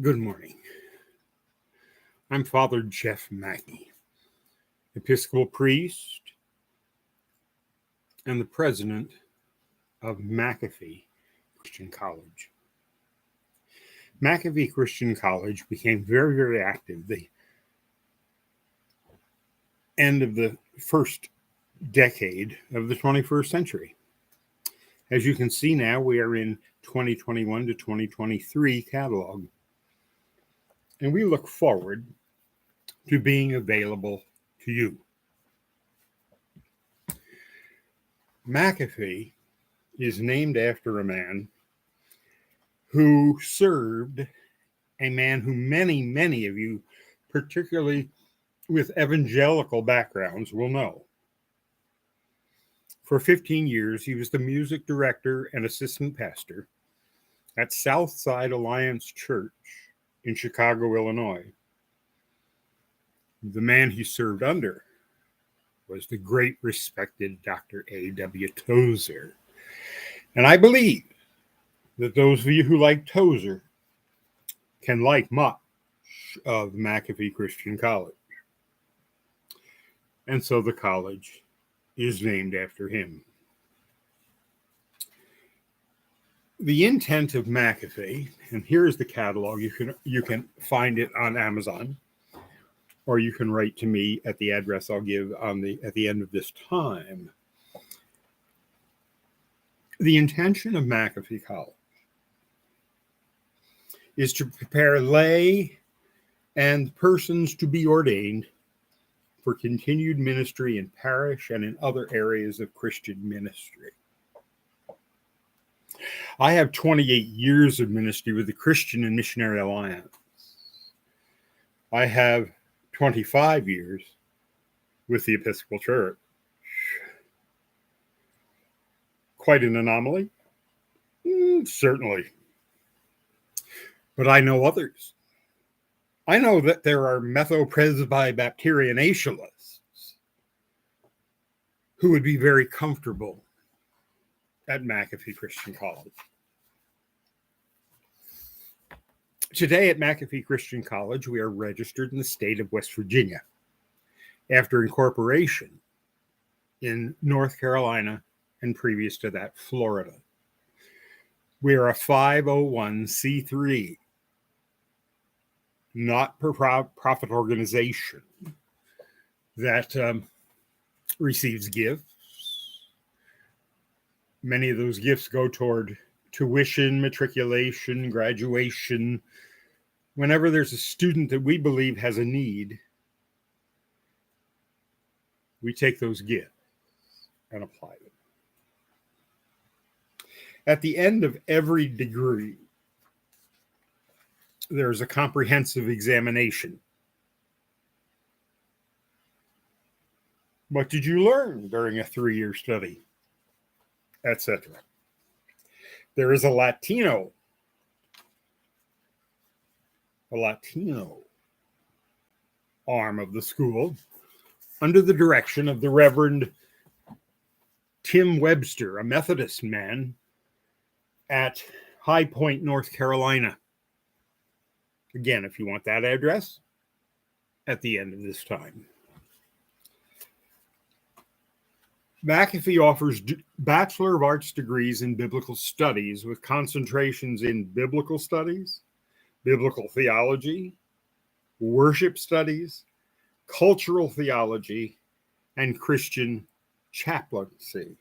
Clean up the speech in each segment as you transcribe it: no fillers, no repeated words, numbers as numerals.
Good morning. I'm Father Jeff Mackey, Episcopal priest and the president of McAfee Christian College. McAfee Christian College became very, very active the end of the first decade of the 21st century. As you can see now, we are in 2021 to 2023 catalog. And we look forward to being available to you. McAfee is named after a man who served, a man who many of you, particularly with evangelical backgrounds, will know. For 15 years, he was the music director and assistant pastor at Southside Alliance Church in Chicago, Illinois. The man he served under was the great respected Dr. A.W. Tozer. And I believe that those of you who like Tozer can like much of McAfee Christian College. And so the college is named after him. The intent of McAfee, and here's the catalog, you can find it on Amazon, or you can write to me at the address I'll give at the end of this time. The intention of McAfee College is to prepare lay and persons to be ordained for continued ministry in parish and in other areas of Christian ministry. I have 28 years of ministry with the Christian and Missionary Alliance. I have 25 years with the Episcopal Church. Quite an anomaly? Certainly. But I know others. I know that there are methopresbybaptarianationalists who would be very comfortable at McAfee Christian College. Today at McAfee Christian College, we are registered in the state of West Virginia after incorporation in North Carolina and previous to that, Florida. We are a 501c3, not-for-profit organization that receives gifts. Many of those gifts go toward tuition, matriculation, graduation. Whenever there's a student that we believe has a need, we take those gifts and apply them. At the end of every degree, there's a comprehensive examination. What did you learn during a 3-year study? Etc. There is a Latino arm of the school under the direction of the Reverend Tim Webster, a Methodist man at High Point, North Carolina. Again, if you want that address, at the end of this time. McAfee offers Bachelor of Arts degrees in Biblical Studies with concentrations in Biblical Studies, Biblical Theology, Worship Studies, Cultural Theology, and Christian Chaplaincy.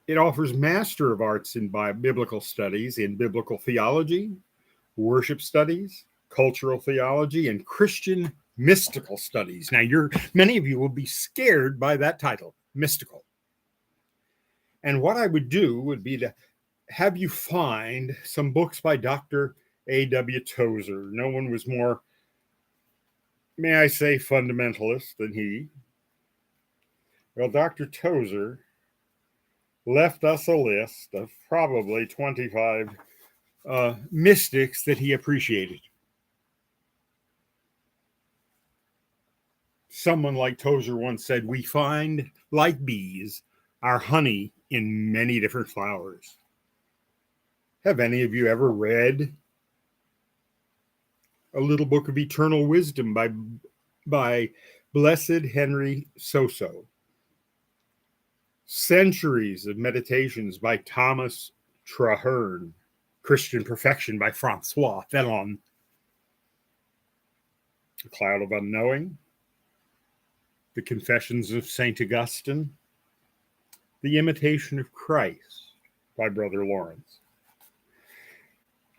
It offers Master of Arts in Biblical Studies in Biblical Theology, Worship Studies, Cultural Theology, and Christian Mystical Studies. Now, many of you will be scared by that title, mystical. And what I would do would be to have you find some books by Dr. A.W. Tozer. No one was more, may I say, fundamentalist than he. Well, Dr. Tozer left us a list of probably 25 mystics that he appreciated. Someone like Tozer once said, "We find, like bees, our honey in many different flowers." Have any of you ever read A Little Book of Eternal Wisdom by Blessed Henry Soso? Centuries of Meditations by Thomas Traherne. Christian Perfection by Francois Vallon. A Cloud of Unknowing. The Confessions of St. Augustine. The Imitation of Christ by Brother Lawrence.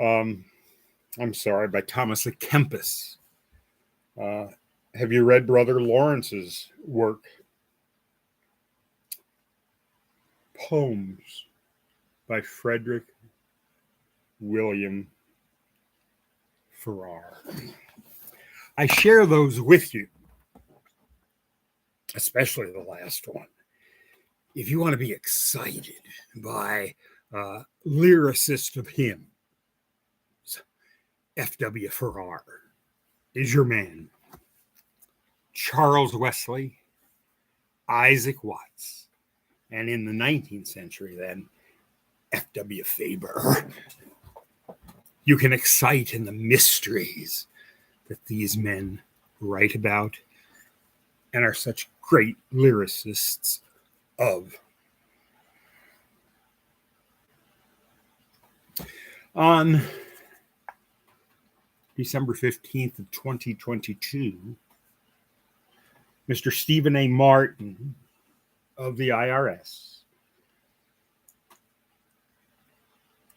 By Thomas à Kempis. Have you read Brother Lawrence's work? Poems by Frederick William Farrar. I share those with you, especially the last one. If you want to be excited by lyricist of hymns, F.W. Farrar is your man. Charles Wesley, Isaac Watts, and in the 19th century then, F.W. Faber. You can excite in the mysteries that these men write about and are such great lyricists of. On December 15th of 2022, Mr. Stephen A. Martin of the IRS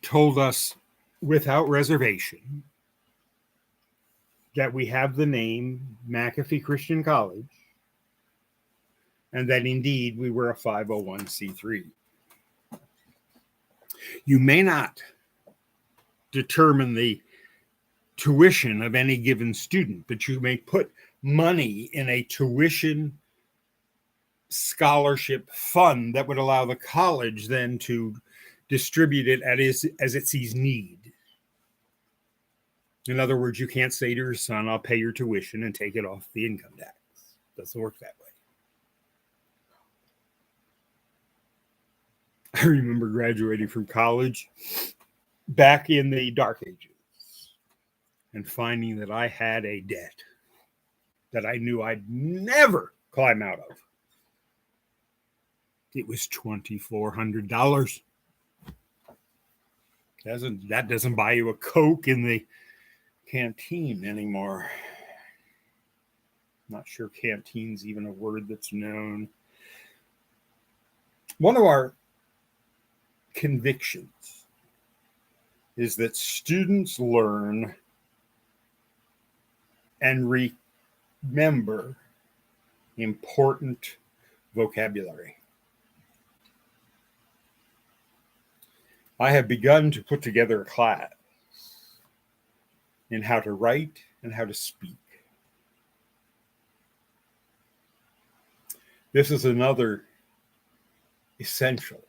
told us without reservation that we have the name McAfee Christian College and that indeed we were a 501c3. You may not determine the tuition of any given student, but you may put money in a tuition scholarship fund that would allow the college then to distribute it as it sees need. In other words, you can't say to your son, I'll pay your tuition and take it off the income tax. It doesn't work that way. I remember graduating from college back in the dark ages and finding that I had a debt that I knew I'd never climb out of. It was $2,400. That doesn't buy you a Coke in the canteen anymore. Not sure canteen's even a word that's known. One of our convictions is that students learn and remember important vocabulary. I have begun to put together a class in how to write and how to speak. This is another essential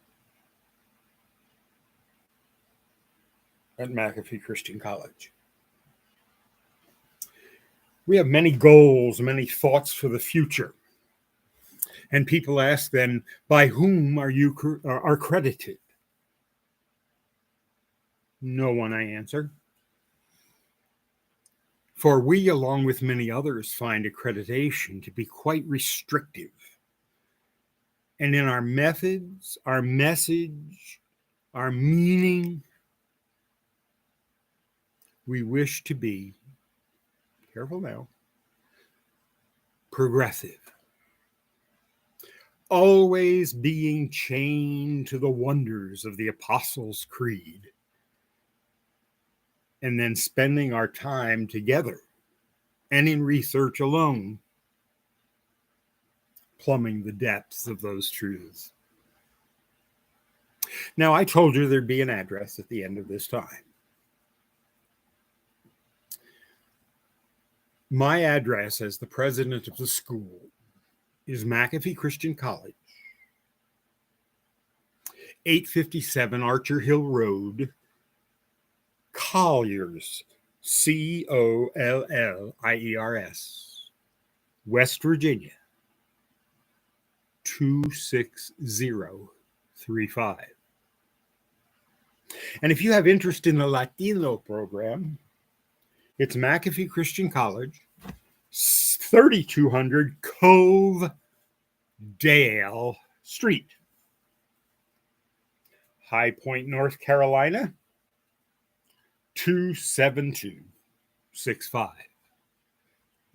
at McAfee Christian College. We have many goals, many thoughts for the future. And people ask then, by whom are you credited? No one, I answer. For we, along with many others, find accreditation to be quite restrictive. And in our methods, our message, our meaning, we wish to be, careful now, progressive. Always being chained to the wonders of the Apostles' Creed. And then spending our time together and in research alone, plumbing the depths of those truths. Now, I told you there'd be an address at the end of this time. My address as the president of the school is McAfee Christian College, 857 Archer Hill Road, Colliers, Colliers, West Virginia, 26035. And if you have interest in the Latino program, it's McAfee Christian College, 3200 Cove Dale Street, High Point, North Carolina, 27265.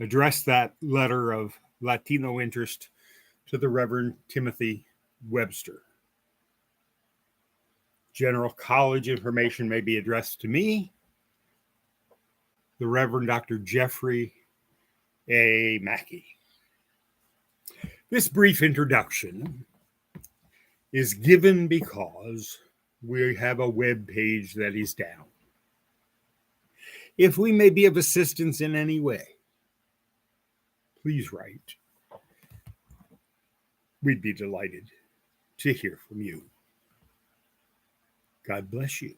Address that letter of Latino interest to the Reverend Timothy Webster. General college information may be addressed to me, the Reverend Dr. Jeffrey A. Mackey. This brief introduction is given because we have a web page that is down. If we may be of assistance in any way, please write. We'd be delighted to hear from you. God bless you.